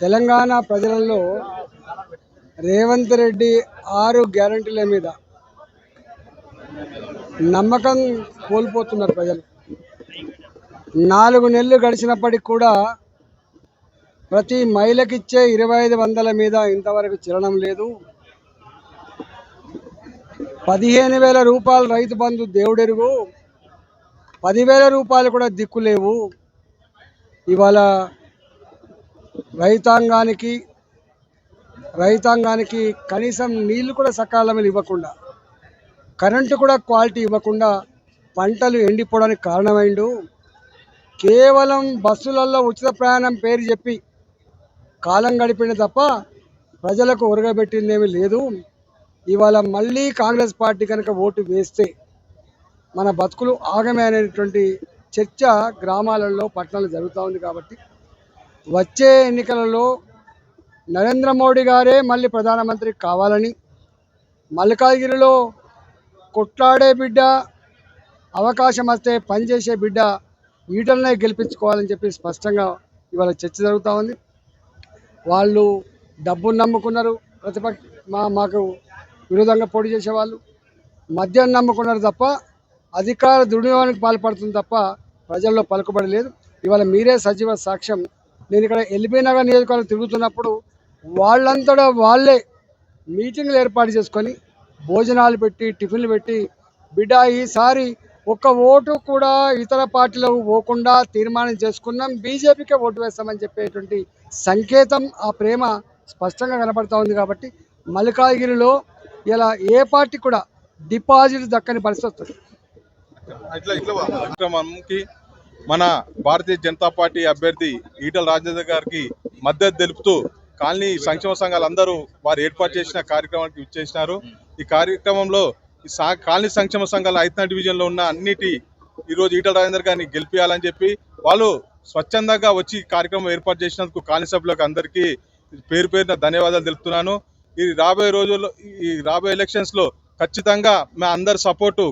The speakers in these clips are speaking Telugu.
తెలంగాణ ప్రజలలో రేవంత్ రెడ్డి 6 గ్యారెంటీల మీద నమ్మకం కోల్పోతున్నారు ప్రజలు. 4 నెలలు గడిచినప్పటికి కూడా ప్రతి మహిళకిచ్చే 2500 మీద ఇంతవరకు చలనం లేదు. 15,000 రూపాయలు రైతు బంధు దేవుడెరుగు, 10,000 రూపాయలు కూడా దిక్కులేవు. ఇవాళ రైతాంగానికి కనీసం నీళ్లు కూడా సకాలంలో ఇవ్వకుండా, కరెంటు కూడా క్వాలిటీ ఇవ్వకుండా పంటలు ఎండిపోవడానికి కారణమైండు. కేవలం బస్సులలో ఉచిత ప్రయాణం పేరు చెప్పి కాలం గడిపింది తప్ప ప్రజలకు ఒరగబెట్టిందేమీ లేదు. ఇవాళ మళ్ళీ కాంగ్రెస్ పార్టీ కనుక ఓటు వేస్తే మన బతుకులు ఆగమే అనేటువంటి చర్చ గ్రామాలలో పట్టణాల్లో జరుగుతూ ఉంది. కాబట్టి వచ్చే ఎన్నికలలో నరేంద్ర మోడీ గారే మళ్ళీ ప్రధానమంత్రి కావాలని, మల్కాజ్గిరిలో కొట్లాడే బిడ్డ, అవకాశం వస్తే పనిచేసే బిడ్డ ఈటలనే గెలిపించుకోవాలని చెప్పి స్పష్టంగా ఇవాళ చర్చ జరుగుతూ ఉంది. వాళ్ళు డబ్బును నమ్ముకున్నారు, మాకు విరోధంగా పోటీ చేసేవాళ్ళు మద్యాన్ని నమ్ముకున్నారు తప్ప అధికార దుర్వినియోగానికి పాల్పడుతుంది తప్ప ప్రజల్లో పలుకుబడి లేదు. ఇవాళ మీరే సజీవ సాక్ష్యం. నేను ఇక్కడ ఎల్బీ నగర్ నియోజకవర్గం తిరుగుతున్నప్పుడు వాళ్ళంతటా వాళ్ళే మీటింగ్లు ఏర్పాటు చేసుకొని భోజనాలు పెట్టి టిఫిన్లు పెట్టి, బిడ్డ ఈసారి ఒక్క ఓటు కూడా ఇతర పార్టీలకు పోకుండా తీర్మానం చేసుకున్నాం, బీజేపీకే ఓటు వేస్తామని చెప్పేటువంటి సంకేతం, ఆ ప్రేమ స్పష్టంగా కనపడుతూ ఉంది. కాబట్టి మల్కాజ్గిరిలో ఇలా ఏ పార్టీ కూడా డిపాజిట్ దక్కని పరిస్థితి వస్తుంది. మన భారతీయ జనతా పార్టీ అభ్యర్థి ఈటల రాజేందర్ గారికి మద్దతు తెలుపుతూ కాలనీ సంక్షేమ సంఘాలు అందరూ వారు ఏర్పాటు చేసిన కార్యక్రమానికి ఇచ్చేసినారు. ఈ కార్యక్రమంలో కాలనీ సంక్షేమ సంఘాల 5వ డివిజన్లో ఉన్న అన్నిటి ఈరోజు ఈటల రాజేందర్ గారిని గెలిపించాలని చెప్పి వాళ్ళు స్వచ్ఛందంగా వచ్చి కార్యక్రమం ఏర్పాటు చేసినందుకు కాలనీ సభ్యులకు అందరికీ పేరున ధన్యవాదాలు తెలుపుతున్నాను. ఈ రాబోయే రోజుల్లో, ఈ రాబోయే ఎలక్షన్స్లో ఖచ్చితంగా మా అందరి సపోర్టు,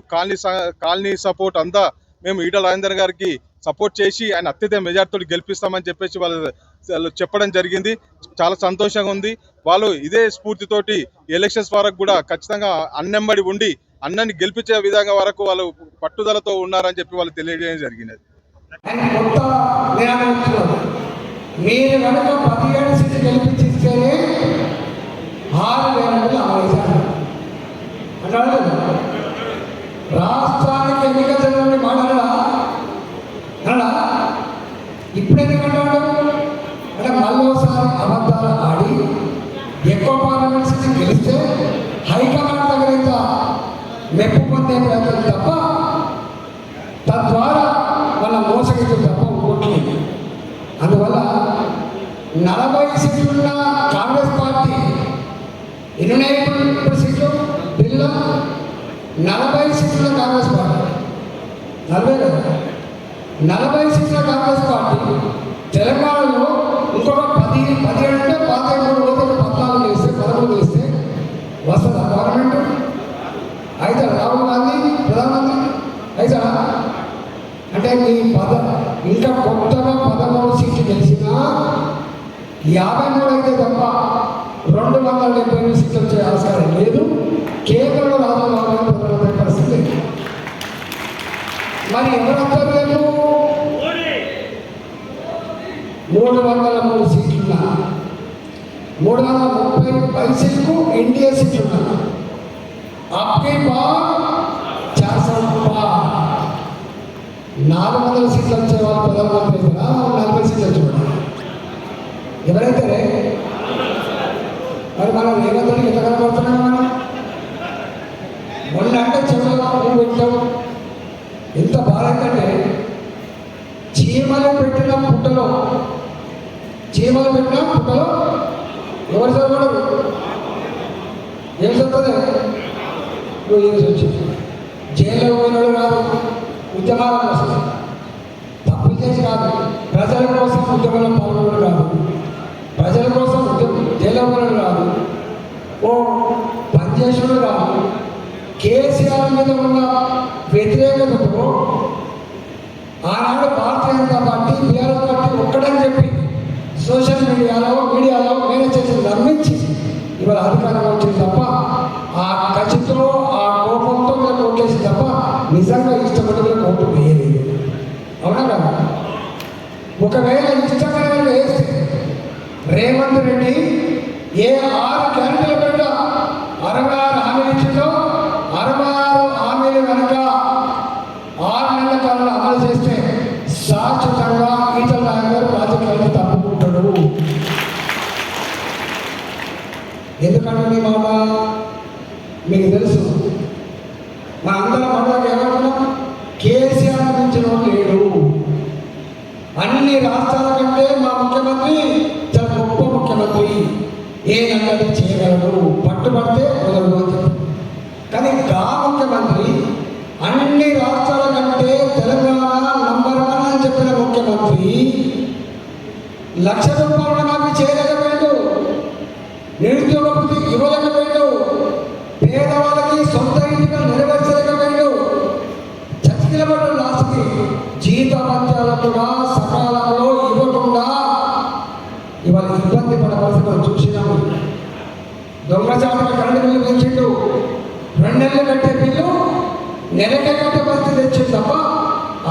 కాలనీ సపోర్ట్ అంతా మేము ఈటల రాజేందర్ గారికి సపోర్ట్ చేసి ఆయన అత్యధిక మెజార్టీతో గెలిపిస్తామని చెప్పేసి వాళ్ళు చెప్పడం జరిగింది. చాలా సంతోషంగా ఉంది. వాళ్ళు ఇదే స్ఫూర్తితోటి ఎలక్షన్స్ వరకు కూడా ఖచ్చితంగా అన్నెంబడి ఉండి అన్నని గెలిపించే విధంగా వరకు వాళ్ళు పట్టుదలతో ఉన్నారని చెప్పి వాళ్ళు తెలియజేయడం జరిగినది. రాష్ట్రానికి ఎన్నిక జరగని మాట్లాడా ఇప్పుడు ఎందుకంటాడు అంటే మళ్ళీసారి అబద్ధాలు ఆడి ఎక్కువ పార్లమెంట్ సీట్లు గెలిస్తే హైకమాండ్ దగ్గర ఇంత మెప్పు పొందే ప్రయత్నం తప్ప తద్వారా వాళ్ళ మోసగిద్దు తప్ప ఓట్లేదు. అందువల్ల 40 సీట్లున్న కాంగ్రెస్ పార్టీ 29 సీట్లు బిల్లు 40 సీట్ల కాంగ్రెస్ పార్టీ 40 సీట్ల కాంగ్రెస్ పార్టీ తెలంగాణలో ఇంకొక 17 అంటే 13 ఓట్లు 14 వేస్తే 13 వేస్తే వస్తుందా గవర్నమెంట్? అయితే రాహుల్ గాంధీ ప్రధానమంత్రి అయితే అంటే మీ ఇంకా కొత్తగా 13 సీట్లు గెలిచినా 53 అయితే తప్ప 270 సీట్లు వచ్చే అవసరం లేదు. కేంద్రంలో రాజధాని పరిస్థితి మరి ఎవరంతా లేదు. 303 సీట్లున్నా 330 పైసలకు ఎన్డీఏ సీట్లున్నా అప్కే బార్ 400 సీట్లు వచ్చే వాళ్ళు ప్రధానమంత్రి కదా, 40 సీట్లు వచ్చేవాడు ఎవరైతే మరి మనం రేవంత్ ఎట్లా కనబడుతున్నాం? మనం మొన్న అంటే చెవులు పెట్టావు. ఎంత బాధ అంటే చీమలు పెట్టిన పుట్టలో ఎవరు చదవడు? ఏం చదువుతుంది? నువ్వు ఏం వచ్చింది జైల్లో పోయినాడు కాదు, ఉద్యమాల కోసం తప్పులు చేసి కాదు, ప్రజల కోసం ఉద్యమంలో పాల్గొనడం కాదు, ప్రజల కోసం జైల్లో పోవడం కాదు, ఓ పనిచేసుడు కాదు, కేసీఆర్ మీద ఉన్న వ్యతిరేకతతో ఆనాడు Bharatiya Janata party BRS party ఒక్కడని చెప్పి సోషల్ మీడియాలో మేనేజ్ చేసి నమ్మించి ఇవాళ అధికారంలో వచ్చింది తప్ప ఆ ఖర్చుతో ఆ కోపంతో వీళ్ళకి ఓట్లేసి తప్ప నిజంగా ఇష్టపడి వీళ్ళకి ఓటు వేయలేదు. అవునా కదా? ఒకవేళ ఇష్టంగా వేస్తే రేవంత్ రెడ్డి ఏ 6 క్యాండిడేట్ల పెద్ద 66 హామీలు ఇచ్చిందో 66 హామీలు కనుక 6 నెలల కాలంలో అమలు చేస్తే శాశ్వతంగా ఈటల రాజేందర్ రాజకీయాలను తప్పుకుంటాడు. ఎందుకంటే మీ మాట మీకు తెలుసు, మా అందరం మనకి ఏమంటున్నాం, కేసీఆర్ మించిన లేడు. అన్ని రాష్ట్రాల కంటే మా ముఖ్యమంత్రి చాలా గొప్ప ముఖ్యమంత్రి, ఏదన్నది చేయగలడు, పట్టుబడితే వదలడు అని చెప్పి. కానీ గా ముఖ్యమంత్రి అన్ని రాష్ట్రాల కంటే తెలంగాణ నంబర్ 1 అని చెప్పిన ముఖ్యమంత్రి 1,00,000 రూపాయలు మాకు చేయలేకపోయాడు, నిరుద్యోగ వృత్తి ఇవ్వలేకపోయాడు, పేదవాళ్ళకి సొంత ఇంటిగా నెరవేర్చలేకపోయాడు, చచ్చికిలబడ్డ లాస్ట్కి జీతభత్యాలు కూడా సకాలంలో ఇవ్వకుండా ఇవాళ ఇబ్బంది పడవలసి మనం చూసినాము. దొంగచాటుగా కరెంటు బిల్లు పెంచిండు, 2 నెలలు కట్టే బిల్లు నెలకే కట్టే పరిస్థితి తెచ్చింది తప్ప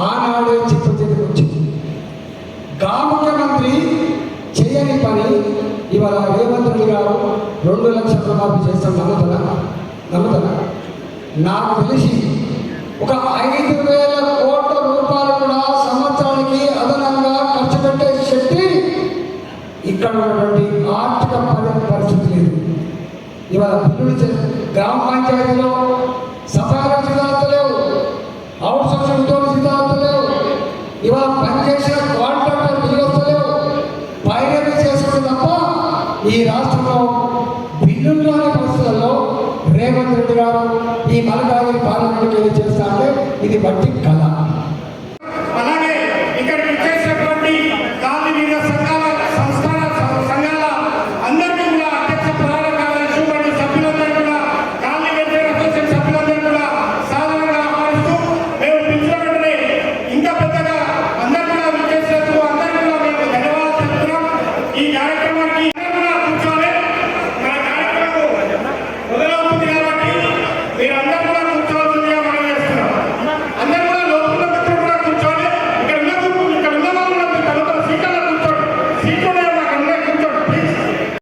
ఆనాడే చిత్త చేతికి వచ్చింది. గా ముఖ్యమంత్రి చేయని పని ఇవాళ రేవంత్ రెడ్డి గారు 2 లక్షల రుణమాఫీ చేస్తాం. నమ్ముతారా? నాకు తెలిసి ఒక 5,000 కోట్ల రూపాయలు కూడా సంవత్సరానికి అదనంగా ఖర్చు పెట్టే శక్తి ఇక్కడ ఉన్నటువంటి ఆర్థిక పరిస్థితి లేదు. ఇవాళ బిల్లులు గ్రామ పంచాయతీలో సఫాయి సిద్ధాంతాలు లేవు, అవుట్ సోర్సింగ్ ఉద్యోగ సిద్ధాంతాలు లేవు, ఇవాళ పనిచేసిన కాంట్రాక్టర్ బిల్లు వస్తలేవు, పైరవీ చేసుకుంటే తప్ప ఈ రాష్ట్రంలో బిల్లులు రాని పరిస్థితుల్లో రేవంత్ రెడ్డి గారు ఈ మలకాగిరి పార్లమెంట్కి వెళ్ళి చేస్తా అంటే ఇది బట్టి